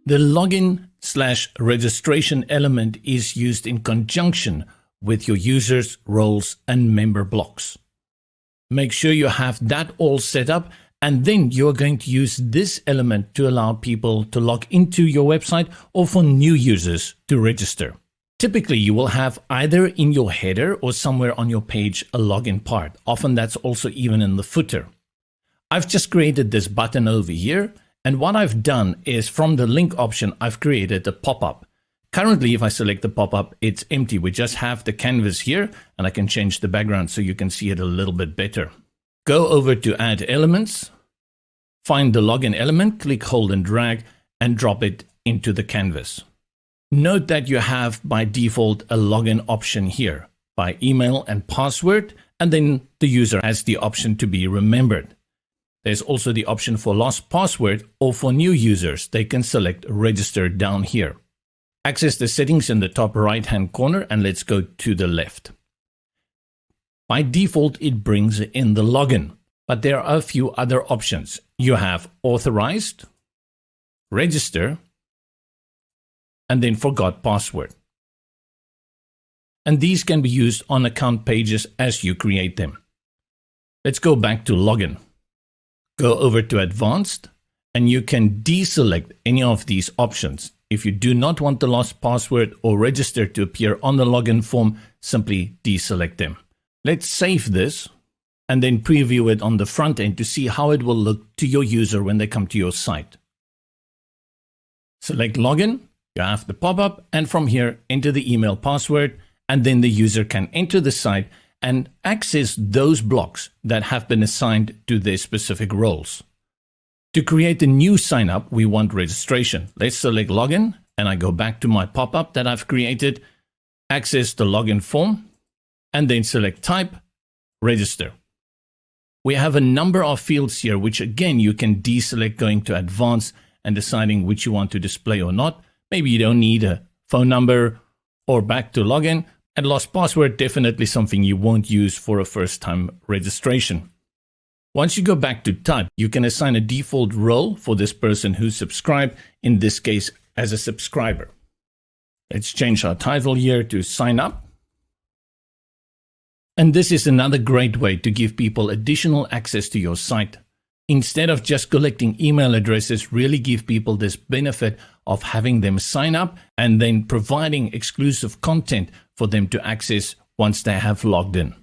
The login/registration element is used in conjunction with your users, roles, and member blocks. Make sure you have that all set up, and then you're going to use this element to allow people to log into your website or for new users to register. Typically, you will have either in your header or somewhere on your page a login part. Often that's also even in the footer. I've just created this button over here, and what I've done is from the link option, I've created a pop-up. Currently, if I select the pop-up, it's empty. We just have the canvas here, and I can change the background so you can see it a little bit better. Go over to Add Elements, find the login element, click, hold, and drag, and drop it into the canvas. Note that you have by default a login option here by email and password, and then the user has the option to be remembered. There's also the option for lost password, or for new users, they can select register down here. Access the settings in the top right hand corner, and let's go to the left. By default, it brings in the login, but there are a few other options. You have authorized, register, and then forgot password. And these can be used on account pages as you create them. Let's go back to login. Go over to advanced, and you can deselect any of these options. If you do not want the lost password or register to appear on the login form, simply deselect them. Let's save this and then preview it on the front end to see how it will look to your user when they come to your site. Select login, you have the pop-up, and from here enter the email password, and then the user can enter the site and access those blocks that have been assigned to their specific roles. To create a new sign up, we want registration. Let's select login, and I go back to my pop-up that I've created, access the login form, and then select type, register. We have a number of fields here, which again, you can deselect going to advanced and deciding which you want to display or not. Maybe you don't need a phone number or back to login, and lost password, definitely something you won't use for a first-time registration. Once you go back to type, you can assign a default role for this person who's subscribed, in this case as a subscriber. Let's change our title here to sign up. And this is another great way to give people additional access to your site. Instead of just collecting email addresses, really give people this benefit of having them sign up and then providing exclusive content for them to access once they have logged in.